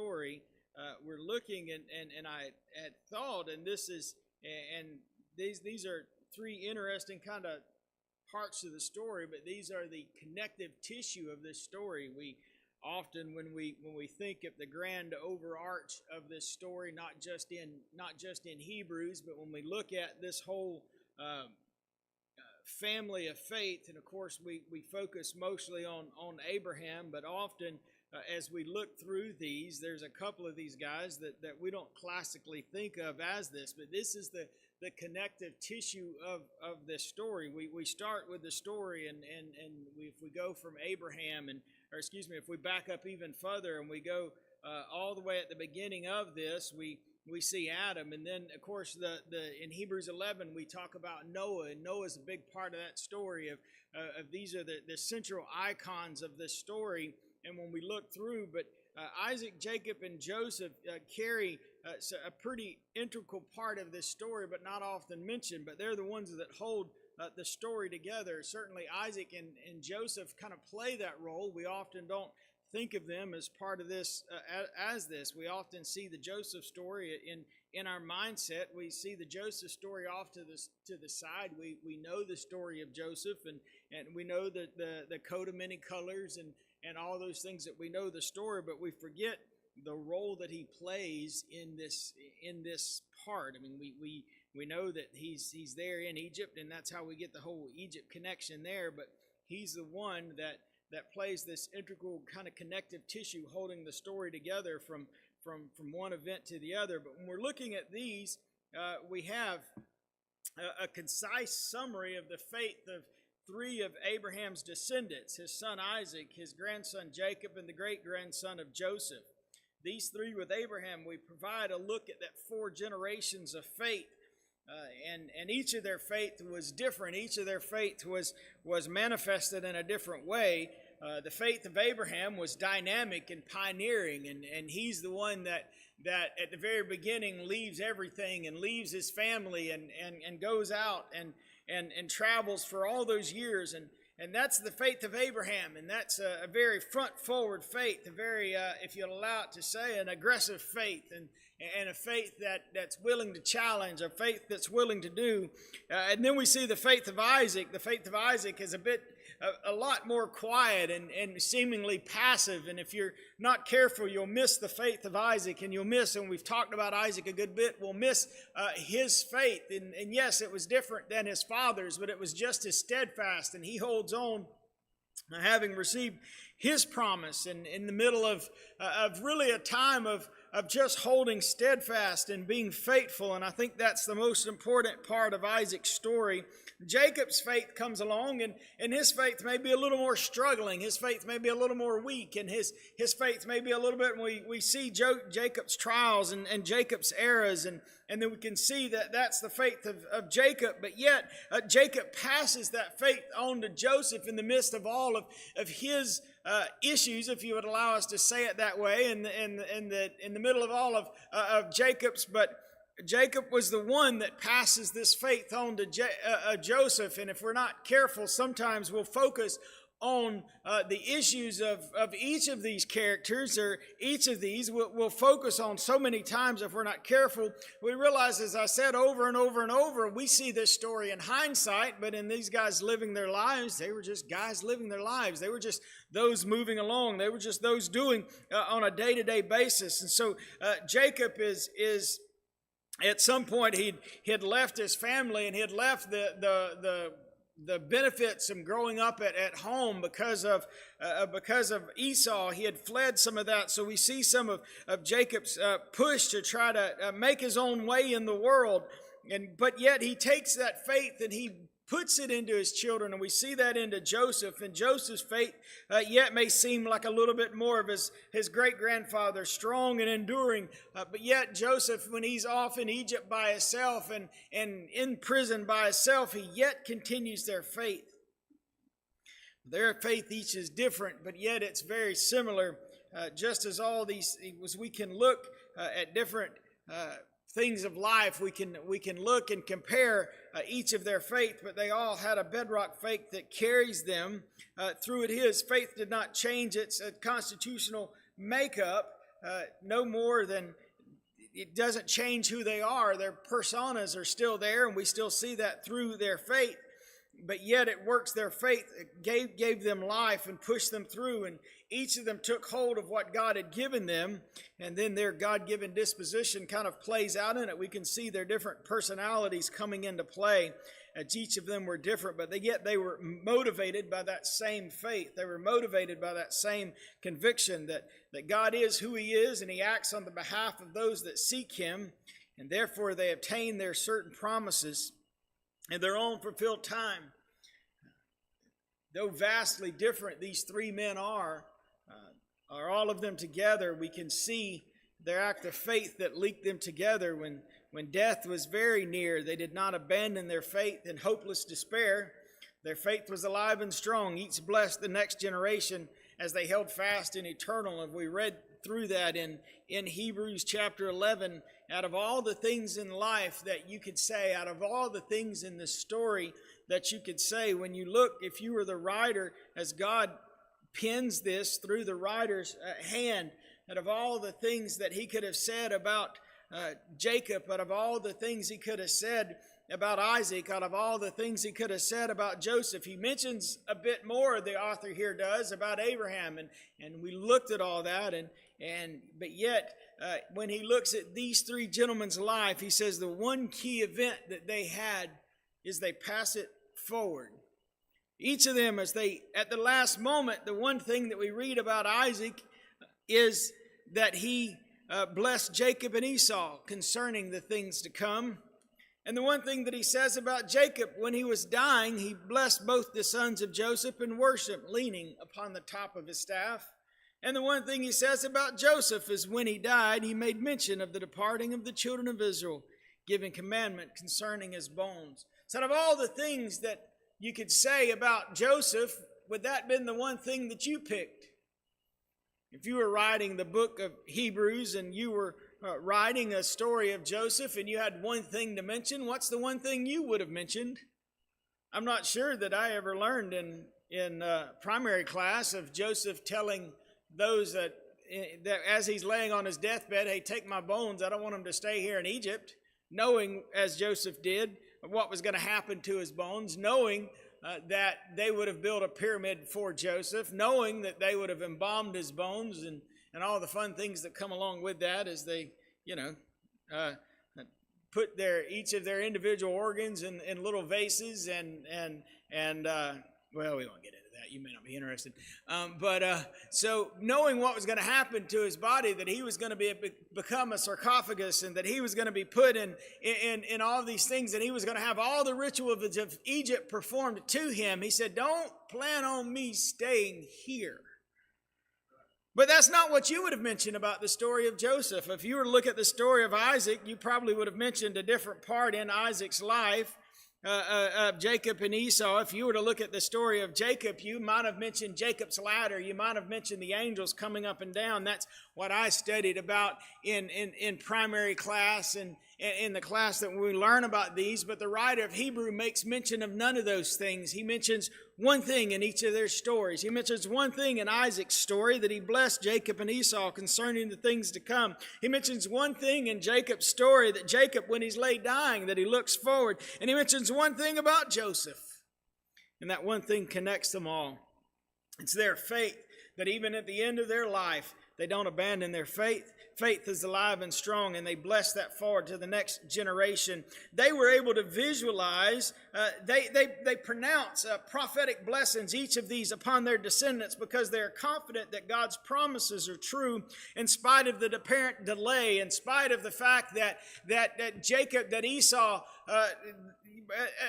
story, we're looking and I had thought, and this is and these are three interesting kind of parts of the story, but these are the connective tissue of this story. We often when we think of the grand overarch of this story, not just in Hebrews, but when we look at this whole family of faith, and of course we focus mostly on Abraham, but often as we look through these, there's a couple of these guys that we don't classically think of as this, but this is the connective tissue of this story. We start with the story, and if we go from Abraham, if we back up even further and we go all the way at the beginning of this, we see Adam, and then of course in Hebrews 11 we talk about Noah, and Noah's a big part of that story. Of these are the central icons of this story. And when we look through, but Isaac, Jacob, and Joseph carry a pretty integral part of this story, but not often mentioned. But they're the ones that hold the story together. Certainly Isaac and Joseph kind of play that role. We often don't think of them as part of this as this. We often see the Joseph story in our mindset. We see the Joseph story off to the side. We know the story of Joseph, and we know the coat of many colors and all those things, that we know the story, but we forget the role that he plays in this part. I mean, we know that he's there in Egypt, and that's how we get the whole Egypt connection there, but he's the one that plays this integral kind of connective tissue, holding the story together from one event to the other. But when we're looking at these, we have a concise summary of the faith of three of Abraham's descendants: his son Isaac, his grandson Jacob, and the great-grandson of Joseph. These three with Abraham, we provide a look at that four generations of faith. And each of their faith was different. Each of their faith was manifested in a different way. The faith of Abraham was dynamic and pioneering, and he's the one that at the very beginning leaves everything and leaves his family and goes out and travels for all those years, and that's the faith of Abraham, and that's a very front-forward faith, a very, if you'll allow it to say, an aggressive faith, and a faith that's willing to challenge, a faith that's willing to do. And then we see the faith of Isaac. The faith of Isaac is a lot more quiet and seemingly passive, and if you're not careful, you'll miss the faith of Isaac, and you'll miss, and we've talked about Isaac a good bit, we'll miss his faith. And yes, it was different than his father's, but it was just as steadfast, and he holds on, having received his promise, and in the middle of really a time of just holding steadfast and being faithful. And I think that's the most important part of Isaac's story. Jacob's faith comes along, and his faith may be a little more struggling. His faith may be a little more weak, and his faith may be a little bit, we see Jacob's trials and Jacob's errors, and then we can see that that's the faith of Jacob. But yet Jacob passes that faith on to Joseph in the midst of all of his issues, if you would allow us to say it that way, in the middle of all of Jacob's. But Jacob was the one that passes this faith on to Joseph, and if we're not careful, sometimes we'll focus on the issues of each of these characters, or each of these we'll focus on so many times. If we're not careful, we realize, as I said over and over and over, we see this story in hindsight, but in these guys living their lives, they were just guys living their lives. They were just those moving along. They were just those doing on a day-to-day basis. And so Jacob is at some point he had left his family, and he had left the benefits of growing up at home because of Esau. He had fled some of that. So we see some of Jacob's push to try to make his own way in the world. But yet he takes that faith and he puts it into his children, and we see that into Joseph. And Joseph's faith yet may seem like a little bit more of his great-grandfather, strong and enduring. But yet Joseph, when he's off in Egypt by himself and in prison by himself, he yet continues their faith. Their faith each is different, but yet it's very similar. Just as all these, as we can look at different things of life, we can look and compare each of their faith, but they all had a bedrock faith that carries them through it. His faith did not change its constitutional makeup, no more than it doesn't change who they are. Their personas are still there, and we still see that through their faith. But yet it works their faith. It gave them life and pushed them through. And each of them took hold of what God had given them. And then their God-given disposition kind of plays out in it. We can see their different personalities coming into play. As each of them were different, but yet they were motivated by that same faith. They were motivated by that same conviction that God is who He is, and He acts on the behalf of those that seek Him. And therefore they obtain their certain promises in their own fulfilled time. Though vastly different these three men are all of them together, we can see their act of faith that linked them together. When death was very near, they did not abandon their faith in hopeless despair. Their faith was alive and strong. Each blessed the next generation as they held fast in eternal. And we read through that in Hebrews chapter 11. Out of all the things in life that you could say, out of all the things in the story that you could say, when you look, if you were the writer, as God pens this through the writer's hand, out of all the things that he could have said about Jacob, out of all the things he could have said about Isaac, out of all the things he could have said about Joseph, he mentions a bit more, the author here does, about Abraham. And we looked at all that, but yet when he looks at these three gentlemen's life, he says the one key event that they had is they pass it forward. Each of them, at the last moment, the one thing that we read about Isaac is that he blessed Jacob and Esau concerning the things to come. And the one thing that he says about Jacob, when he was dying, he blessed both the sons of Joseph and worshiped, leaning upon the top of his staff. And the one thing he says about Joseph is when he died, he made mention of the departing of the children of Israel, giving commandment concerning his bones. So out of all the things that you could say about Joseph, would that been the one thing that you picked? If you were writing the book of Hebrews and you were writing a story of Joseph and you had one thing to mention, what's the one thing you would have mentioned? I'm not sure that I ever learned in primary class of Joseph telling those that as he's laying on his deathbed, hey, take my bones, I don't want them to stay here in Egypt, knowing, as Joseph did, what was going to happen to his bones, knowing that they would have built a pyramid for Joseph, knowing that they would have embalmed his bones and all the fun things that come along with that as they, put each of their individual organs in little vases and well, we won't get into that. You may not be interested. So knowing what was going to happen to his body, that he was going to become a sarcophagus and that he was going to be put in all these things, and he was going to have all the rituals of Egypt performed to him, he said, don't plan on me staying here. But that's not what you would have mentioned about the story of Joseph. If you were to look at the story of Isaac, you probably would have mentioned a different part in Isaac's life. Of Jacob and Esau. If you were to look at the story of Jacob, you might have mentioned Jacob's ladder. You might have mentioned the angels coming up and down. That's what I studied about in primary class and in the class that we learn about these. But the writer of Hebrew makes mention of none of those things. He mentions one thing in each of their stories. He mentions one thing in Isaac's story, that he blessed Jacob and Esau concerning the things to come. He mentions one thing in Jacob's story, that Jacob, when he's laid dying, that he looks forward. And he mentions one thing about Joseph. And that one thing connects them all. It's their faith, that even at the end of their life, they don't abandon their faith. Faith is alive and strong, and they bless that forward to the next generation. They were able to visualize, they pronounce prophetic blessings, each of these upon their descendants, because they're confident that God's promises are true in spite of the apparent delay, in spite of the fact that Jacob, that Esau,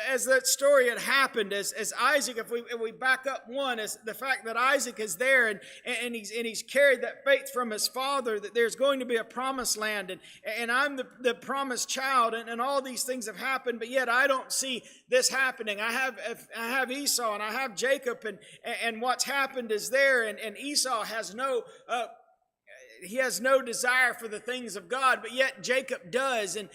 as that story had happened, as Isaac, if we back up one, as the fact that Isaac is there and he's carried that faith from his father, that there's going to be a promised land, and I'm the promised child, and all these things have happened, but yet I don't see this happening. I have Esau and I have Jacob, and what's happened is there, and Esau has no he has no desire for the things of God, but yet Jacob does. And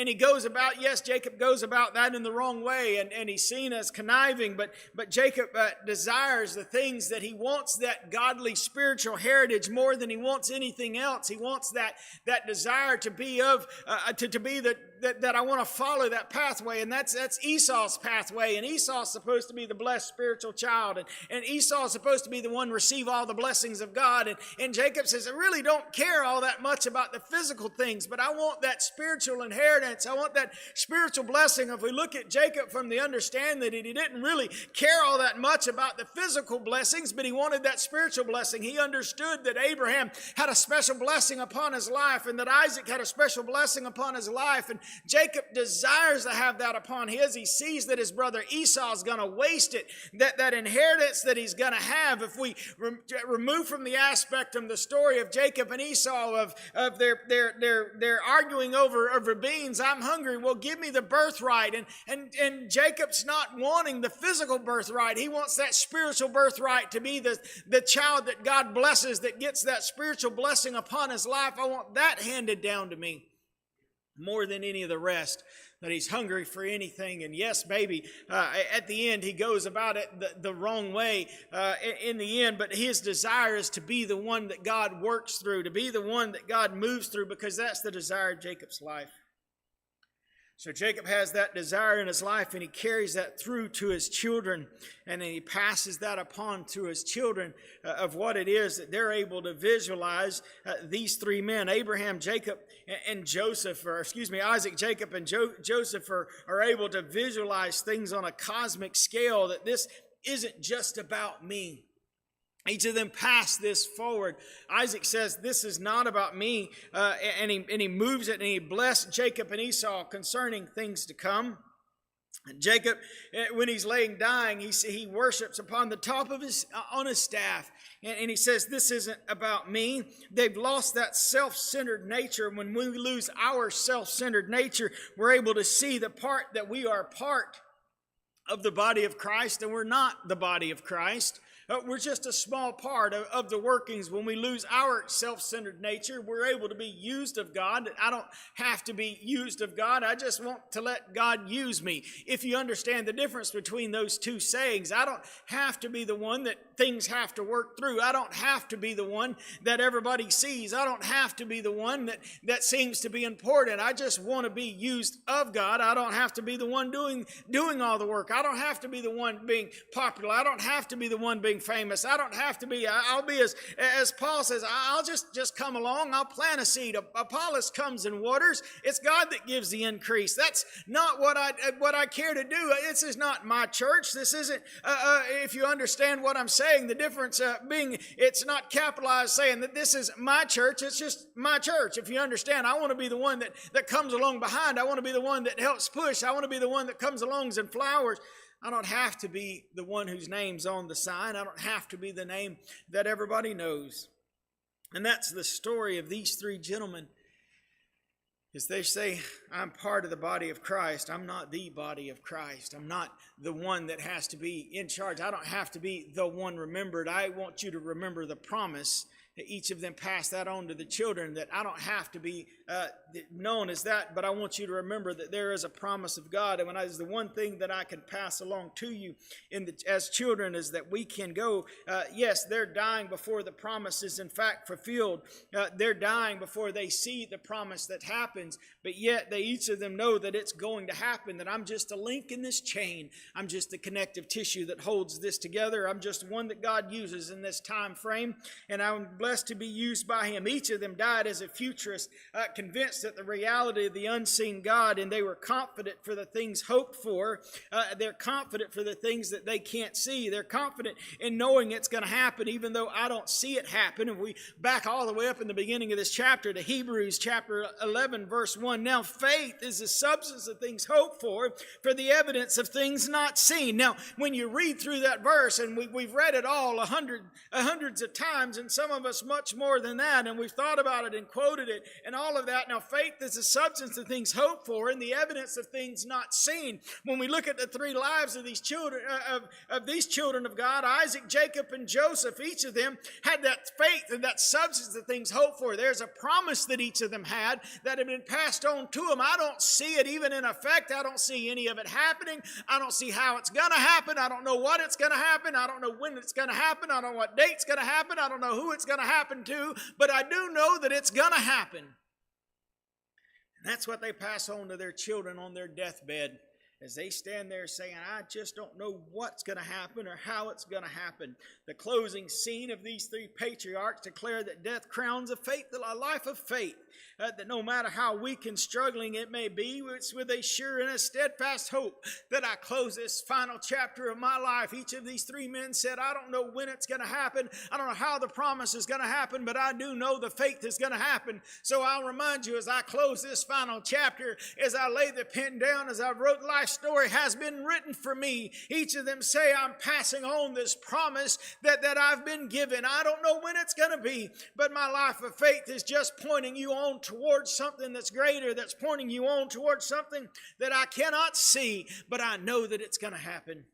he goes about, yes, Jacob goes about that in the wrong way, and he's seen as conniving, but Jacob desires the things that he wants, that godly spiritual heritage more than he wants anything else. He wants that desire to be that I want to follow that pathway, and that's Esau's pathway. And Esau's supposed to be the blessed spiritual child, and Esau's supposed to be the one receive all the blessings of God. And Jacob says, I really don't care all that much about the physical things, but I want that spiritual inheritance. I want that spiritual blessing. If we look at Jacob from the understanding that he didn't really care all that much about the physical blessings, but he wanted that spiritual blessing. He understood that Abraham had a special blessing upon his life, and that Isaac had a special blessing upon his life, and Jacob desires to have that upon his. He sees that his brother Esau is going to waste it, that inheritance that he's going to have. If we remove from the aspect of the story of Jacob and Esau of their arguing over beans, I'm hungry, well, give me the birthright. And Jacob's not wanting the physical birthright. He wants that spiritual birthright to be the child that God blesses, that gets that spiritual blessing upon his life. I want that handed down to me more than any of the rest, that he's hungry for anything. And yes, maybe at the end he goes about it the wrong way in the end, but his desire is to be the one that God works through, to be the one that God moves through, because that's the desire of Jacob's life. So Jacob has that desire in his life, and he carries that through to his children, and then he passes that upon to his children of what it is that they're able to visualize. These three men, Abraham, Jacob, and Joseph, Isaac, Jacob, and Joseph are able to visualize things on a cosmic scale, that this isn't just about me. Each of them passed this forward. Isaac says, this is not about me, and he moves it, and he blessed Jacob and Esau concerning things to come. And Jacob, when he's laying dying, he worships upon the top of his staff, and he says, this isn't about me. They've lost that self-centered nature. When we lose our self-centered nature, we're able to see the part that we are part of the body of Christ, and we're not the body of Christ. We're just a small part of the workings. When we lose our self-centered nature, we're able to be used of God. I don't have to be used of God. I just want to let God use me. If you understand the difference between those two sayings, I don't have to be the one that things have to work through. I don't have to be the one that everybody sees. I don't have to be the one that seems to be important. I just want to be used of God. I don't have to be the one doing all the work. I don't have to be the one being popular. I don't have to be the one being famous. I don't have to be. I'll be as Paul says, I'll just come along. I'll plant a seed. Apollos comes and waters. It's God that gives the increase. That's not what I care to do. This is not my church. This isn't, if you understand what I'm saying, the difference being it's not capitalized saying that this is my church. It's just my church. If you understand, I want to be the one that comes along behind. I want to be the one that helps push. I want to be the one that comes along and flowers. I don't have to be the one whose name's on the sign. I don't have to be the name that everybody knows. And that's the story of these three gentlemen. Is they say, I'm part of the body of Christ. I'm not the body of Christ. I'm not the one that has to be in charge. I don't have to be the one remembered. I want you to remember the promise. Each of them passed that on to the children, that I don't have to be known as that, but I want you to remember that there is a promise of God. And is the one thing that I can pass along to you as children is that we can go, yes, they're dying before the promise is in fact fulfilled. They're dying before they see the promise that happens, but yet each of them know that it's going to happen, that I'm just a link in this chain. I'm just the connective tissue that holds this together. I'm just one that God uses in this time frame, and I'm blessed to be used by him. Each of them died as a futurist, convinced that the reality of the unseen God, and they were confident for the things hoped for. They're confident for the things that they can't see. They're confident in knowing it's going to happen, even though I don't see it happen. And we back all the way up in the beginning of this chapter to Hebrews chapter 11, verse 1. Now faith is the substance of things hoped for the evidence of things not seen. Now, when you read through that verse, and we've read it all hundreds of times, and some of us us much more than that, and we've thought about it and quoted it and all of that. Now, faith is the substance of things hoped for and the evidence of things not seen. When we look at the three lives of these children, of these children of God, Isaac, Jacob, and Joseph, each of them had that faith and that substance of things hoped for. There's a promise that each of them had that had been passed on to them. I don't see it even in effect. I don't see any of it happening. I don't see how it's going to happen. I don't know what it's going to happen. I don't know when it's going to happen. I don't know what date's going to happen. I don't know who it's going to happen to, but I do know that it's going to happen. And that's what they pass on to their children on their deathbed, as they stand there saying, I just don't know what's going to happen or how it's going to happen. The closing scene of these three patriarchs declare that death crowns a faith, a life of faith, that no matter how weak and struggling it may be, it's with a sure and a steadfast hope that I close this final chapter of my life. Each of these three men said, I don't know when it's going to happen. I don't know how the promise is going to happen, but I do know the faith is going to happen. So I'll remind you as I close this final chapter, as I lay the pen down, as I wrote life story has been written for me. Each of them say, I'm passing on this promise that I've been given. I don't know when it's going to be, but my life of faith is just pointing you on towards something that's greater, that's pointing you on towards something that I cannot see, but I know that it's going to happen.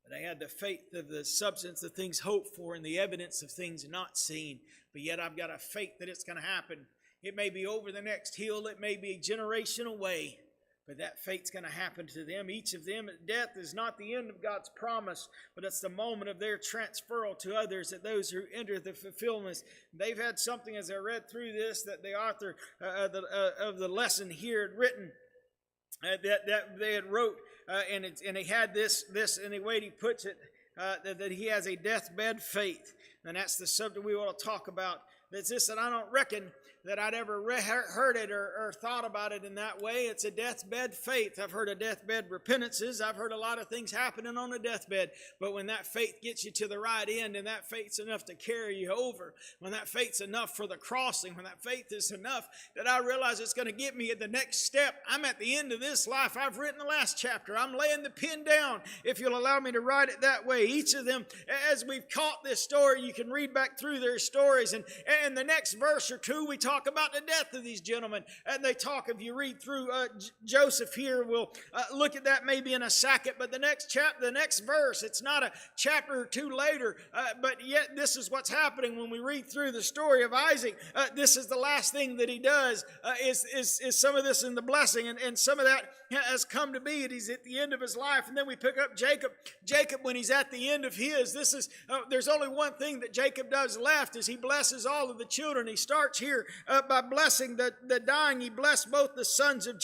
But I had the faith of the substance of things hoped for and the evidence of things not seen, but yet I've got a faith that it's going to happen. It may be over the next hill, it may be a generation away, but that fate's going to happen to them. Each of them, death is not the end of God's promise, but it's the moment of their transferal to others, that those who enter the fulfillment. They've had something, as I read through this, that the author of the lesson here had written, that they had wrote, and he had this in the way he puts it, that he has a deathbed faith. And that's the subject we want to talk about. That's this, that I don't reckon that I'd ever heard it or thought about it in that way. It's a deathbed faith. I've heard of deathbed repentances. I've heard a lot of things happening on a deathbed. But when that faith gets you to the right end, and that faith's enough to carry you over, when that faith's enough for the crossing, when that faith is enough that I realize it's going to get me at the next step. I'm at the end of this life. I've written the last chapter. I'm laying the pen down, if you'll allow me to write it that way. Each of them, as we've caught this story, you can read back through their stories. And the next verse or two, we talk about the death of these gentlemen. And they talk, if you read through Joseph here, we'll look at that maybe in a second. But the next chapter, the next verse, it's not a chapter or two later, but yet this is what's happening when we read through the story of Isaac. This is the last thing that he does, is some of this in the blessing. And some of that has come to be. He's at the end of his life. And then we pick up Jacob. Jacob, when he's at the end of his, this is, there's only one thing that Jacob does left, is he blesses all of the children. He starts here by blessing the dying. He blessed both the sons of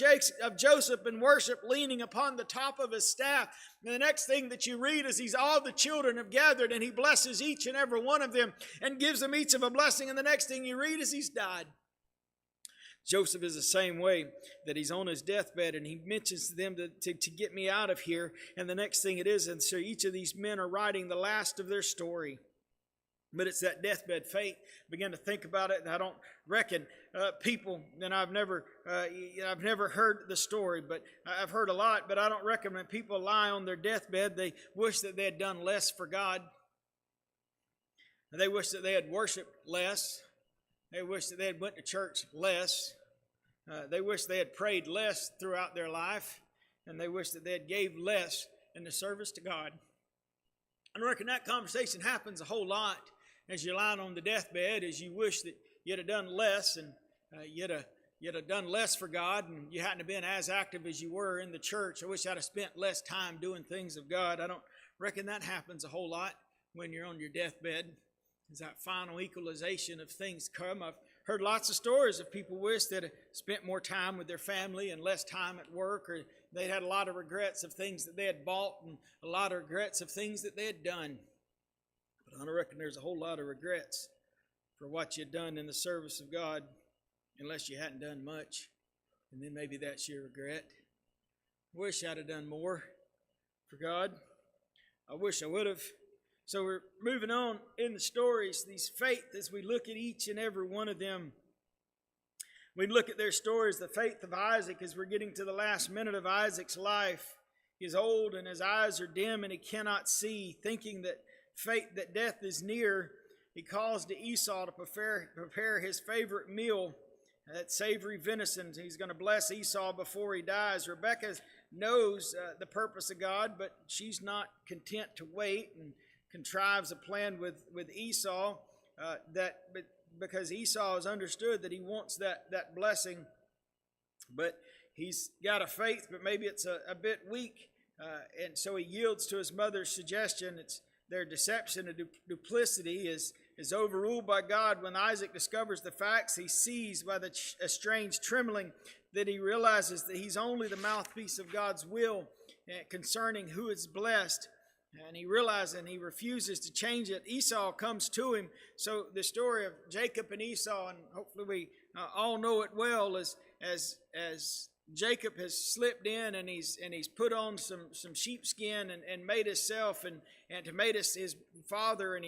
Joseph in worship, leaning upon the top of his staff. And the next thing that you read is all the children have gathered, and he blesses each and every one of them and gives them each of a blessing. And the next thing you read is he's died. Joseph is the same way, that he's on his deathbed, and he mentions to them to get me out of here. And the next thing it is, and so each of these men are writing the last of their story. But it's that deathbed faith. Begin to think about it, and I don't reckon people, and I've never heard the story, but I've heard a lot, but I don't reckon when people lie on their deathbed, they wish that they had done less for God. They wish that they had worshiped less. They wish that they had went to church less. They wish they had prayed less throughout their life, and they wish that they had gave less in the service to God. I reckon that conversation happens a whole lot as you're lying on the deathbed, as you wish that you'd have done less, and you'd have done less for God, and you hadn't have been as active as you were in the church. I wish I'd have spent less time doing things of God. I don't reckon that happens a whole lot when you're on your deathbed. As that final equalization of things come. I've heard lots of stories of people wish they'd spent more time with their family and less time at work, or they'd had a lot of regrets of things that they had bought and a lot of regrets of things that they had done. But I don't reckon there's a whole lot of regrets for what you'd done in the service of God, unless you hadn't done much. And then maybe that's your regret. I wish I'd have done more for God. I wish I would have. So we're moving on in the stories, these faith, as we look at each and every one of them. We look at their stories, the faith of Isaac, as we're getting to the last minute of Isaac's life. He's old and his eyes are dim and he cannot see, thinking that death is near. he calls to Esau to prepare his favorite meal, that savory venison. He's going to bless Esau before he dies. Rebekah knows the purpose of God, but she's not content to wait and contrives a plan with Esau because Esau has understood that he wants that blessing, but he's got a faith, but maybe it's a bit weak, and so he yields to his mother's suggestion. It's their deception and duplicity is overruled by God. When Isaac discovers the facts, he sees by a strange trembling that he realizes that he's only the mouthpiece of God's will concerning who is blessed. And he realizes and he refuses to change it. Esau comes to him. So the story of Jacob and Esau, and hopefully we all know it well, is as Jacob has slipped in and he's put on some sheepskin and made himself and to made his father, and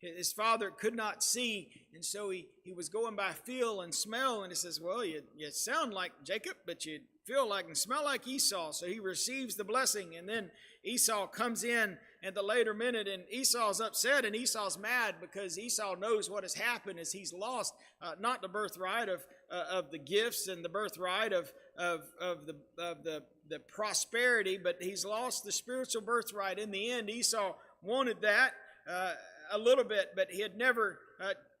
his father could not see, and so he was going by feel and smell, and he says, well, you sound like Jacob, but you feel like and smell like Esau. So he receives the blessing, and then Esau comes in at the later minute, and Esau's upset and Esau's mad because Esau knows what has happened is he's lost not the birthright of the gifts and the birthright of the prosperity, but he's lost the spiritual birthright. In the end, Esau wanted that a little bit, but he had never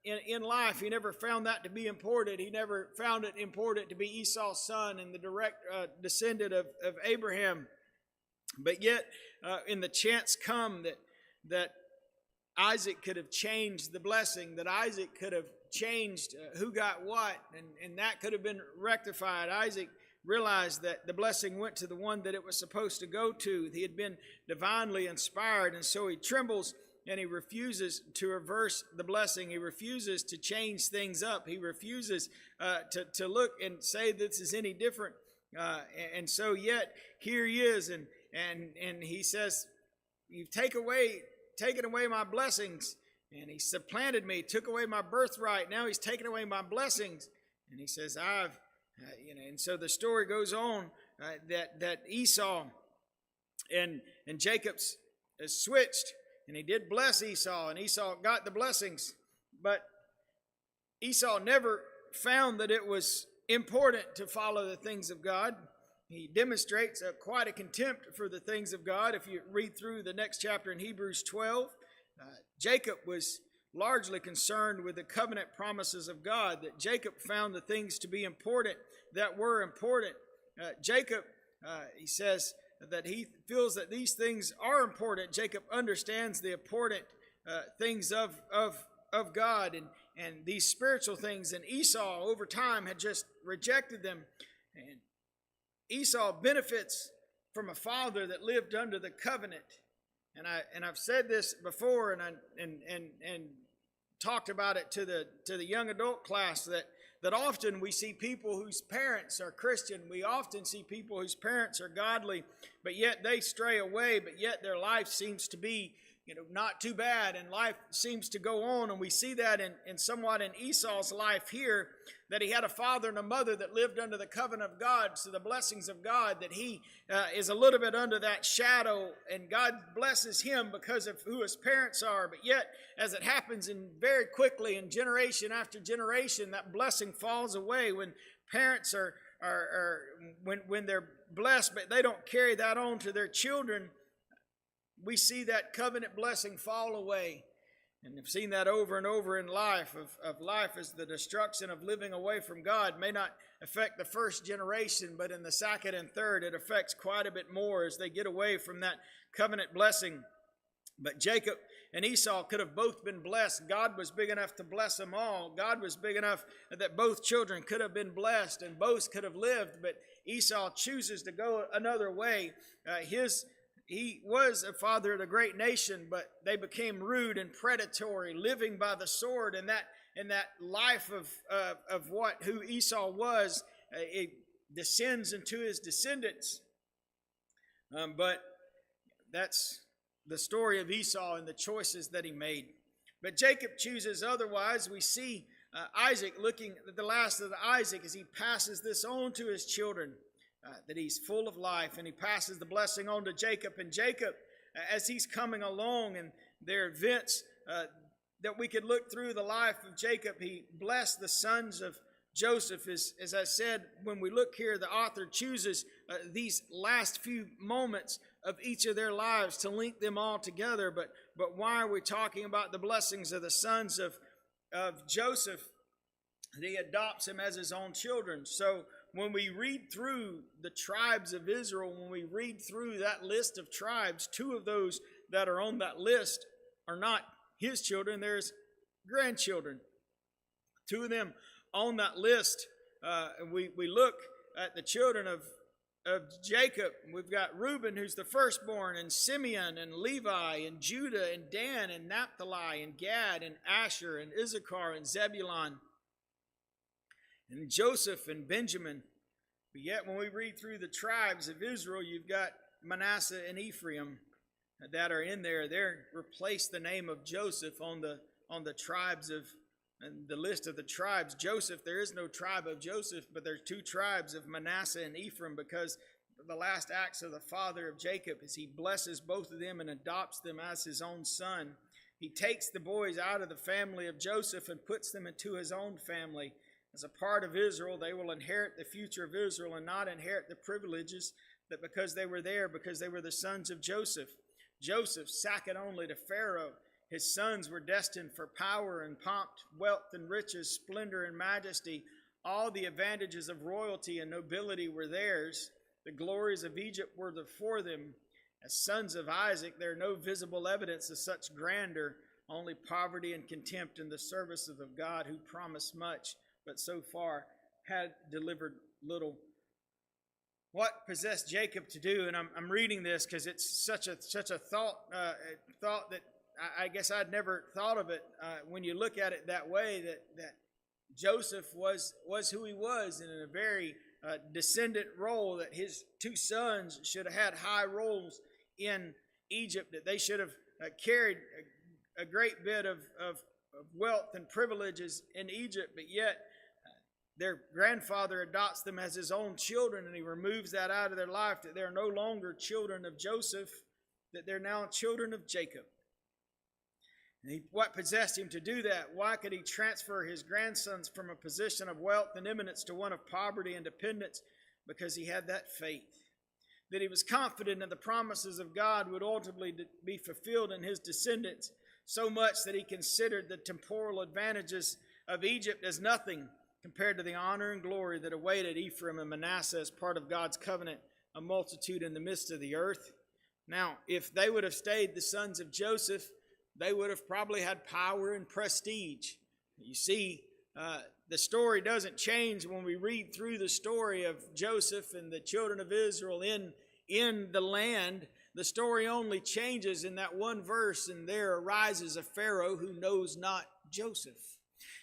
in life, he never found that to be important. He never found it important to be Esau's son and the direct descendant of Abraham. But yet, in the chance come that Isaac could have changed the blessing, that Isaac could have changed who got what, and that could have been rectified. Isaac realized that the blessing went to the one that it was supposed to go to. He had been divinely inspired, and so he trembles and he refuses to reverse the blessing. He refuses to change things up. He refuses to look and say this is any different. And so yet here he is, and he says, "You've taken away my blessings, and he supplanted me, took away my birthright. Now he's taken away my blessings." And he says, and so the story goes on that Esau and Jacob's switched, and he did bless Esau, and Esau got the blessings. But Esau never found that it was important to follow the things of God. He demonstrates quite a contempt for the things of God. If you read through the next chapter in Hebrews 12, Jacob was largely concerned with the covenant promises of God, that Jacob found the things to be important that were important. Jacob, he says that he feels that these things are important. Jacob understands the important things of God and these spiritual things, and Esau over time had just rejected them. And Esau benefits from a father that lived under the covenant. And I've said this before, and talked about it to the young adult class, that often we see people whose parents are Christian. We often see people whose parents are godly, but yet they stray away, but yet their life seems to be not too bad, and life seems to go on. And we see that in somewhat in Esau's life here, that he had a father and a mother that lived under the covenant of God, so the blessings of God, that he is a little bit under that shadow, and God blesses him because of who his parents are. But yet, as it happens very quickly in generation after generation, that blessing falls away when parents when they're blessed, but they don't carry that on to their children. We see that covenant blessing fall away. And we've seen that over and over in life, of life as the destruction of living away from God may not affect the first generation, but in the second and third, it affects quite a bit more as they get away from that covenant blessing. But Jacob and Esau could have both been blessed. God was big enough to bless them all. God was big enough that both children could have been blessed and both could have lived, but Esau chooses to go another way. He was a father of a great nation, but they became rude and predatory, living by the sword. And that life of who Esau was, it descends into his descendants. But that's the story of Esau and the choices that he made. But Jacob chooses otherwise. We see Isaac looking at the last of Isaac as he passes this on to his children. That he's full of life, and he passes the blessing on to Jacob. And Jacob, as he's coming along and their events that we could look through the life of Jacob. He blessed the sons of Joseph. As I said, when we look here, the author chooses these last few moments of each of their lives to link them all together. But why are we talking about the blessings of the sons of Joseph? He adopts them as his own children. So when we read through the tribes of Israel, when we read through that list of tribes, two of those that are on that list are not his children, there's grandchildren. Two of them on that list, we look at the children of Jacob. We've got Reuben, who's the firstborn, and Simeon, and Levi, and Judah, and Dan, and Naphtali, and Gad, and Asher, and Issachar, and Zebulun, and Joseph, and Benjamin. But yet when we read through the tribes of Israel, you've got Manasseh and Ephraim that are in there. They're replaced the name of Joseph on the tribes of, and the list of the tribes. Joseph, there is no tribe of Joseph, but there's two tribes of Manasseh and Ephraim, because the last acts of the father of Jacob is he blesses both of them and adopts them as his own son. He takes the boys out of the family of Joseph and puts them into his own family. As a part of Israel, they will inherit the future of Israel and not inherit the privileges that because they were there, because they were the sons of Joseph. Joseph, second only to Pharaoh. His sons were destined for power and pomp, wealth and riches, splendor and majesty. All the advantages of royalty and nobility were theirs. The glories of Egypt were for them. As sons of Isaac, there are no visible evidence of such grandeur, only poverty and contempt in the services of God, who promised much, but so far had delivered little. What possessed Jacob to do? And I'm reading this because it's such a thought that I guess I'd never thought of it when you look at it that way, that Joseph was who he was, and in a very descendant role, that his two sons should have had high roles in Egypt, that they should have carried a great bit of wealth and privileges in Egypt, but yet their grandfather adopts them as his own children, and he removes that out of their life, that they're no longer children of Joseph, that they're now children of Jacob. And what possessed him to do that? Why could he transfer his grandsons from a position of wealth and eminence to one of poverty and dependence? Because he had that faith, that he was confident that the promises of God would ultimately be fulfilled in his descendants, so much that he considered the temporal advantages of Egypt as nothing compared to the honor and glory that awaited Ephraim and Manasseh as part of God's covenant, a multitude in the midst of the earth. Now, if they would have stayed the sons of Joseph, they would have probably had power and prestige. You see, the story doesn't change when we read through the story of Joseph and the children of Israel in the land. The story only changes in that one verse, and there arises a Pharaoh who knows not Joseph.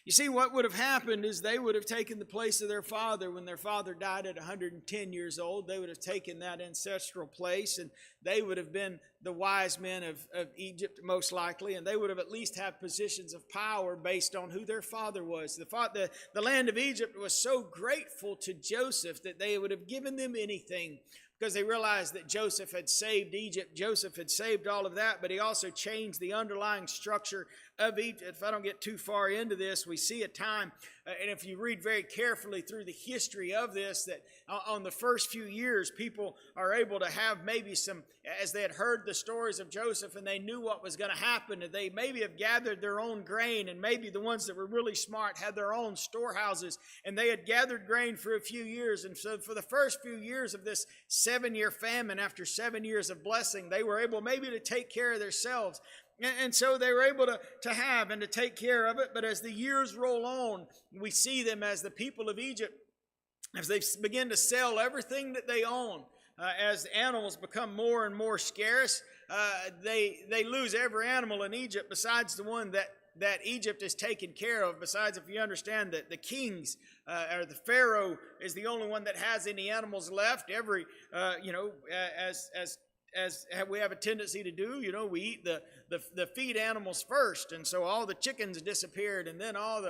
You see, what would have happened is they would have taken the place of their father. When their father died at 110 years old, they would have taken that ancestral place, and they would have been the wise men of Egypt, most likely, and they would have at least had positions of power based on who their father was. The land of Egypt was so grateful to Joseph that they would have given them anything, because they realized that Joseph had saved Egypt. Joseph had saved all of that, but he also changed the underlying structure of Egypt. If I don't get too far into this, we see a time, and if you read very carefully through the history of this, that on the first few years, people are able to have maybe some, as they had heard the stories of Joseph and they knew what was going to happen, and they maybe have gathered their own grain, and maybe the ones that were really smart had their own storehouses, and they had gathered grain for a few years. And so for the first few years of this 7-year famine, after 7 years of blessing, they were able maybe to take care of themselves. And so they were able to have and to take care of it. But as the years roll on, we see them as the people of Egypt, as they begin to sell everything that they own, as animals become more and more scarce, they lose every animal in Egypt besides the one that Egypt is taken care of. Besides, if you understand that the kings or the Pharaoh is the only one that has any animals left. Every as we have a tendency to do, we eat the feed animals first, and so all the chickens disappeared, and then all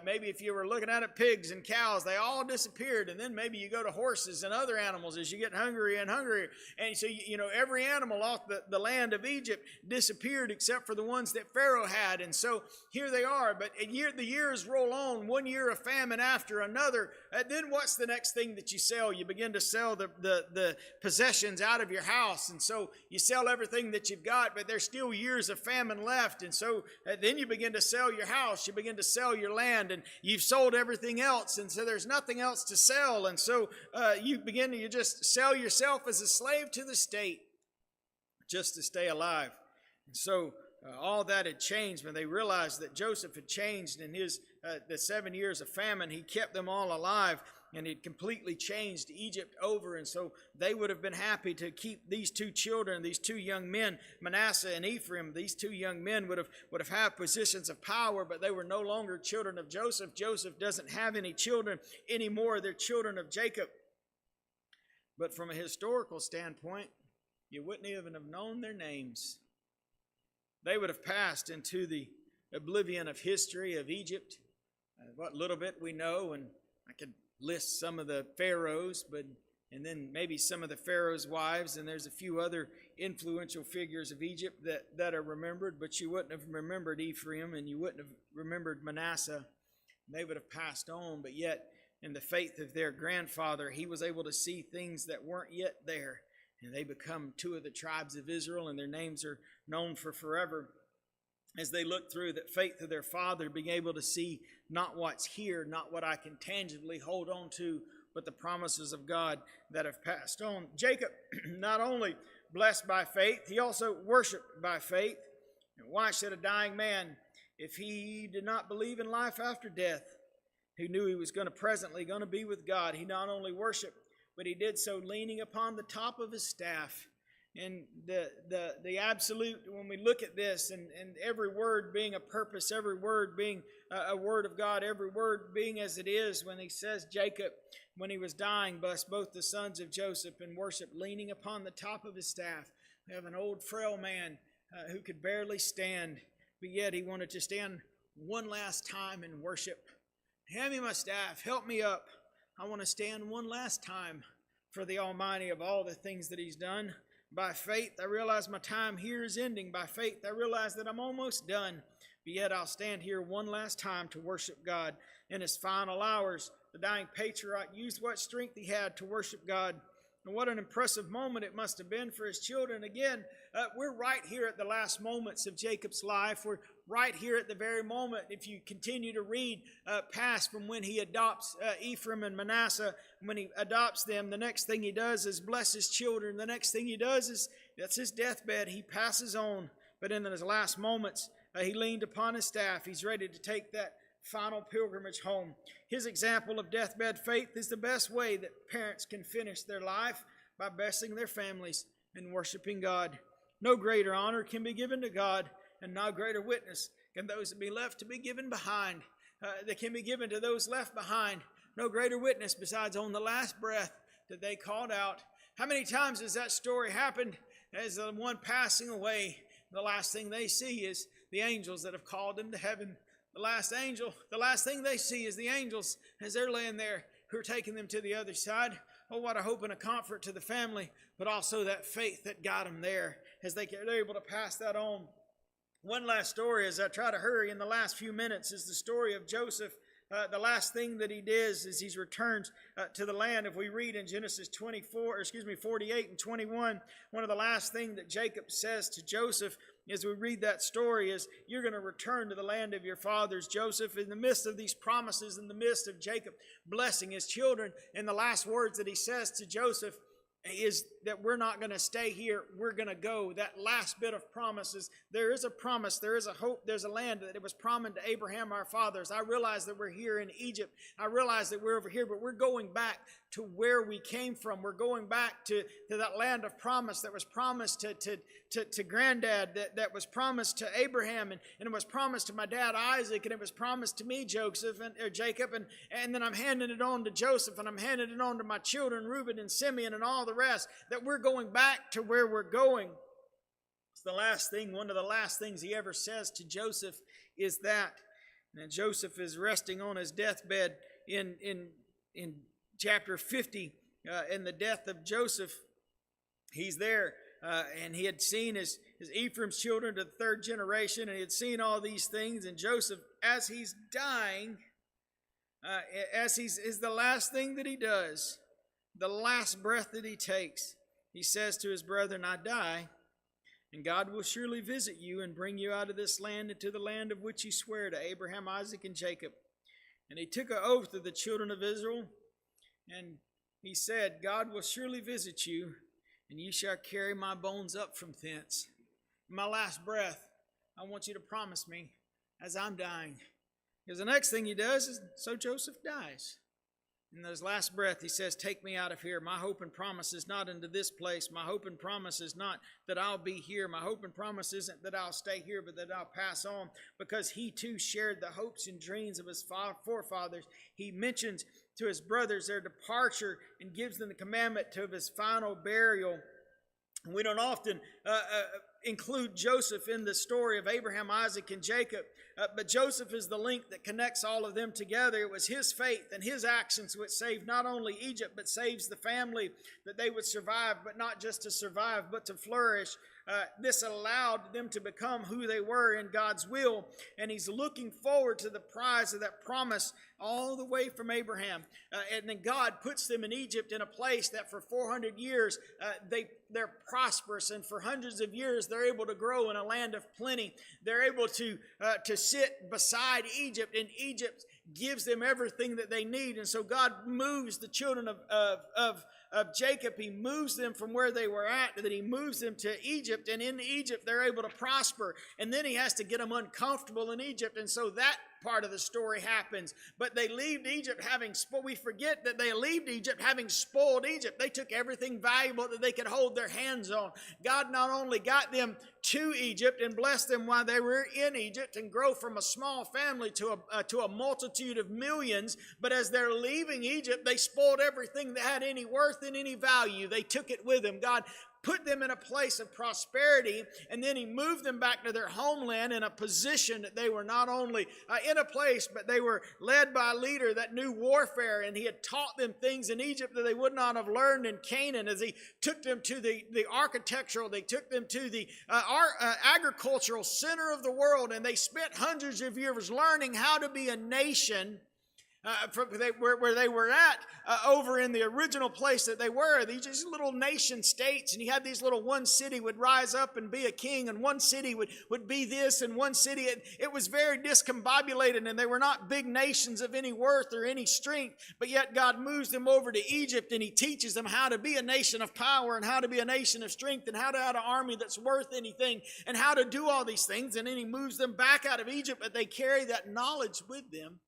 maybe if you were looking at it, pigs and cows, they all disappeared. And then maybe you go to horses and other animals as you get hungrier and hungrier. And so, every animal off the land of Egypt disappeared except for the ones that Pharaoh had. And so here they are. But the years roll on, one year of famine after another. Then what's the next thing that you sell? You begin to sell the possessions out of your house. And so you sell everything that you've got, but there's still years of famine left. And so then you begin to sell your house. You begin to sell your land, and you've sold everything else, and so there's nothing else to sell. And so you just sell yourself as a slave to the state just to stay alive. And so all that had changed when they realized that Joseph had changed in his the 7 years of famine. He kept them all alive, and he'd completely changed Egypt over. And so they would have been happy to keep these two children, these two young men, Manasseh and Ephraim. These two young men would have had positions of power, but they were no longer children of Joseph. Joseph doesn't have any children anymore. They're children of Jacob. But from a historical standpoint, you wouldn't even have known their names. They would have passed into the oblivion of history of Egypt. What little bit we know, and I could list some of the pharaohs, and then maybe some of the pharaohs' wives, and there's a few other influential figures of Egypt that are remembered, but you wouldn't have remembered Ephraim, and you wouldn't have remembered Manasseh. They would have passed on, but yet in the faith of their grandfather, he was able to see things that weren't yet there, and they become two of the tribes of Israel, and their names are known for forever. As they look through that faith of their father, being able to see not what's here, not what I can tangibly hold on to, but the promises of God that have passed on. Jacob, not only blessed by faith, he also worshiped by faith. And why should a dying man, if he did not believe in life after death, who knew he was presently going to be with God, he not only worshiped, but he did so leaning upon the top of his staff. And the absolute, when we look at this, and every word being a purpose, every word being a word of God, every word being as it is, when he says Jacob, when he was dying, blessed both the sons of Joseph and worshiped, leaning upon the top of his staff. We have an old frail man who could barely stand, but yet he wanted to stand one last time and worship. Hand me my staff, help me up. I want to stand one last time for the Almighty of all the things that he's done. By faith, I realize my time here is ending. By faith, I realize that I'm almost done. But yet I'll stand here one last time to worship God. In his final hours, the dying patriarch used what strength he had to worship God. And what an impressive moment it must have been for his children. Again, we're right here at the last moments of Jacob's life. We're right here at the very moment. If you continue to read past from when he adopts Ephraim and Manasseh, when he adopts them, the next thing he does is bless his children. The next thing he does is, that's his deathbed. He passes on. But in his last moments, he leaned upon his staff. He's ready to take that final pilgrimage home. His example of deathbed faith is the best way that parents can finish their life, by blessing their families and worshiping God. No greater honor can be given to God, and no greater witness can those that be left to be given behind. That can be given to those left behind. No greater witness besides on the last breath that they called out. How many times has that story happened? As the one passing away, the last thing they see is the angels that have called them to heaven. The last thing they see is the angels as they're laying there who are taking them to the other side. Oh, what a hope and a comfort to the family, but also that faith that got them there as they're able to pass that on. One last story as I try to hurry in the last few minutes is the story of Joseph. The last thing that he does is he returns to the land. If we read in Genesis 48 and 21, one of the last things that Jacob says to Joseph as we read that story is, you're going to return to the land of your fathers. Joseph, in the midst of these promises, in the midst of Jacob blessing his children, and the last words that he says to Joseph is that we're not going to stay here, we're going to go. That last bit of promises, there is a promise, there is a hope, there's a land that it was promised to Abraham our fathers. I realize that we're here in Egypt, I realize that we're over here, but we're going back to where we came from. We're going back to that land of promise that was promised to granddad, that was promised to Abraham, and it was promised to my dad Isaac, and it was promised to me, Jacob, and then I'm handing it on to Joseph, and I'm handing it on to my children, Reuben and Simeon and all the rest, that we're going back to where we're going. It's the last thing, one of the last things he ever says to Joseph is that And Joseph is resting on his deathbed in chapter 50, in the death of Joseph. He's there, and he had seen his Ephraim's children to the third generation, and he had seen all these things. And Joseph, as he's dying, is the last thing that he does, the last breath that he takes, he says to his brethren, I die, and God will surely visit you and bring you out of this land into the land of which he sware to Abraham, Isaac, and Jacob. And he took an oath of the children of Israel, and he said, God will surely visit you, and you shall carry my bones up from thence. My last breath, I want you to promise me as I'm dying. Because the next thing he does is, so Joseph dies. In his last breath, he says, take me out of here. My hope and promise is not into this place. My hope and promise is not that I'll be here. My hope and promise isn't that I'll stay here, but that I'll pass on. Because he too shared the hopes and dreams of his forefathers. He mentions to his brothers their departure and gives them the commandment of his final burial. We don't often include Joseph in the story of Abraham, Isaac, and Jacob, but Joseph is the link that connects all of them together. It was his faith and his actions which saved not only Egypt, but saves the family, that they would survive, but not just to survive, but to flourish. This allowed them to become who they were in God's will, and he's looking forward to the prize of that promise all the way from Abraham. And then God puts them in Egypt, in a place that for 400 years they're prosperous, and for hundreds of years they're able to grow in a land of plenty. They're able to sit beside Egypt, and Egypt gives them everything that they need. And so God moves the children of Jacob. He moves them from where they were at, that he moves them to Egypt, and in Egypt they're able to prosper. And then he has to get them uncomfortable in Egypt, and so that part of the story happens. But they leave Egypt having we forget that they leave Egypt having spoiled Egypt. They took everything valuable that they could hold their hands on. God not only got them to Egypt and blessed them while they were in Egypt and grow from a small family to a multitude of millions, but as they're leaving Egypt, they spoiled everything that had any worth and any value. They took it with them. God put them in a place of prosperity, and then he moved them back to their homeland in a position that they were not only in a place, but they were led by a leader that knew warfare, and he had taught them things in Egypt that they would not have learned in Canaan. As he took them to the architectural, they took them to the agricultural center of the world, and they spent hundreds of years learning how to be a nation where they were at over in the original place that they were. These just little nation states, and you had these little, one city would rise up and be a king, and one city would be this, and one city, it was very discombobulated, and they were not big nations of any worth or any strength, but yet God moves them over to Egypt, and he teaches them how to be a nation of power, and how to be a nation of strength, and how to have an army that's worth anything, and how to do all these things. And then he moves them back out of Egypt, but they carry that knowledge with them.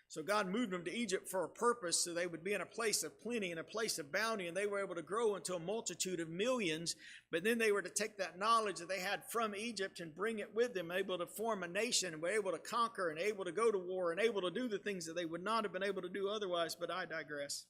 So God moved them to Egypt for a purpose, so they would be in a place of plenty and a place of bounty, and they were able to grow into a multitude of millions. But then they were to take that knowledge that they had from Egypt and bring it with them, able to form a nation, and were able to conquer, and able to go to war, and able to do the things that they would not have been able to do otherwise. But I digress.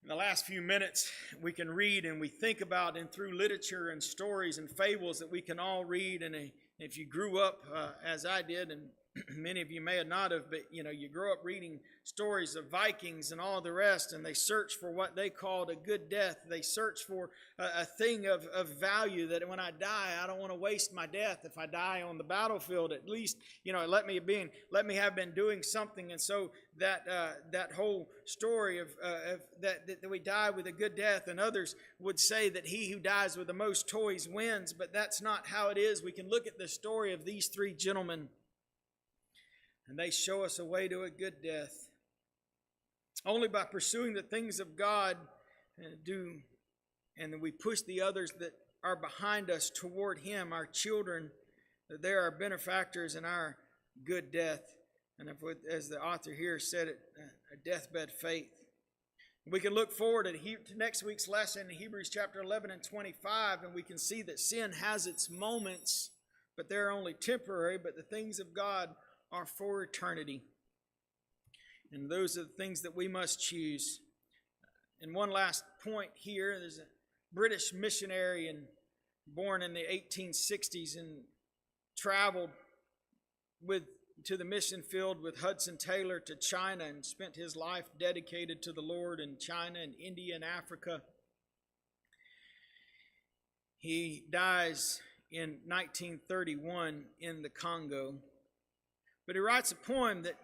In the last few minutes, we can read and we think about, and through literature and stories and fables that we can all read. And if you grew up as I did, and many of you may not have, but you grow up reading stories of Vikings and all the rest, and they search for what they called a good death. They search for a thing of value, that when I die, I don't want to waste my death. If I die on the battlefield, at least let me have been doing something. And so that whole story of that we die with a good death, and others would say that he who dies with the most toys wins, but that's not how it is. We can look at the story of these three gentlemen, and they show us a way to a good death. Only by pursuing the things of God and then we push the others that are behind us toward him, our children, that they are benefactors in our good death. And as the author here said it, a deathbed faith. We can look forward to next week's lesson in Hebrews chapter 11 and 25, and we can see that sin has its moments, but they're only temporary, but the things of God are for eternity. And those are the things that we must choose. And one last point here, there's a British missionary born in the 1860s and traveled to the mission field with Hudson Taylor to China and spent his life dedicated to the Lord in China and India and Africa. He dies in 1931 in the Congo. But he writes a poem that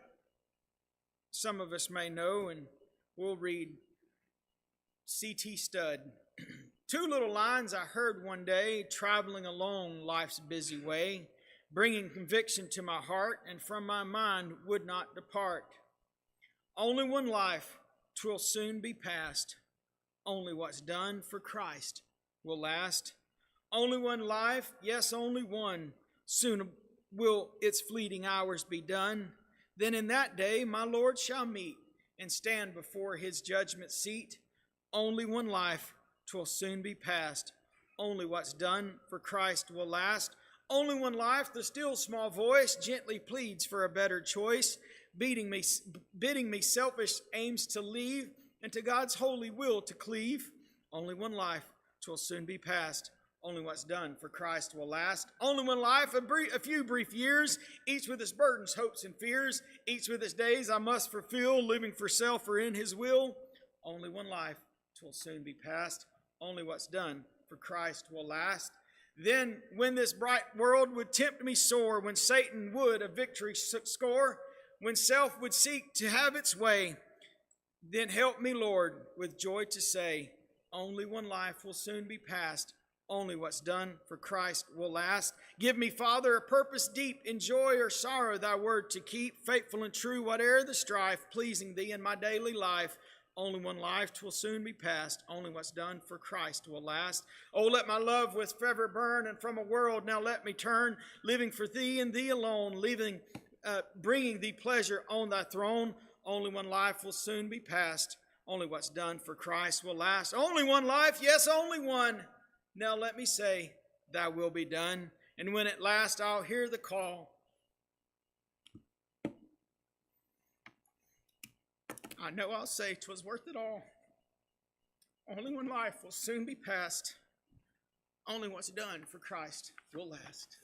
some of us may know, and we'll read. C.T. Studd. Two little lines I heard one day, traveling along life's busy way, bringing conviction to my heart, and from my mind would not depart. Only one life, 'twill soon be past. Only what's done for Christ will last. Only one life, yes, only one. Soon will its fleeting hours be done. Then in that day my Lord shall meet and stand before his judgment seat. Only one life, 'twill soon be past. Only what's done for Christ will last. Only one life, the still small voice gently pleads for a better choice, bidding me selfish aims to leave and to God's holy will to cleave. Only one life, 'twill soon be past. Only what's done for Christ will last. Only one life, a few brief years, each with its burdens, hopes, and fears, each with its days I must fulfill, living for self or in his will. Only one life, 'twill soon be past. Only what's done for Christ will last. Then when this bright world would tempt me sore, when Satan would a victory score, when self would seek to have its way, then help me, Lord, with joy to say, only one life will soon be past. Only what's done for Christ will last. Give me, Father, a purpose deep in joy or sorrow, thy word to keep, faithful and true, whate'er the strife, pleasing thee in my daily life. Only one life, 'twill soon be past. Only what's done for Christ will last. Oh, let my love with fervor burn, and from a world now let me turn, living for thee and thee alone, bringing thee pleasure on thy throne. Only one life will soon be past. Only what's done for Christ will last. Only one life, yes, only one. Now let me say, thy will be done. And when at last I'll hear the call, I know I'll say 'twas worth it all. Only one life will soon be past. Only what's done for Christ will last.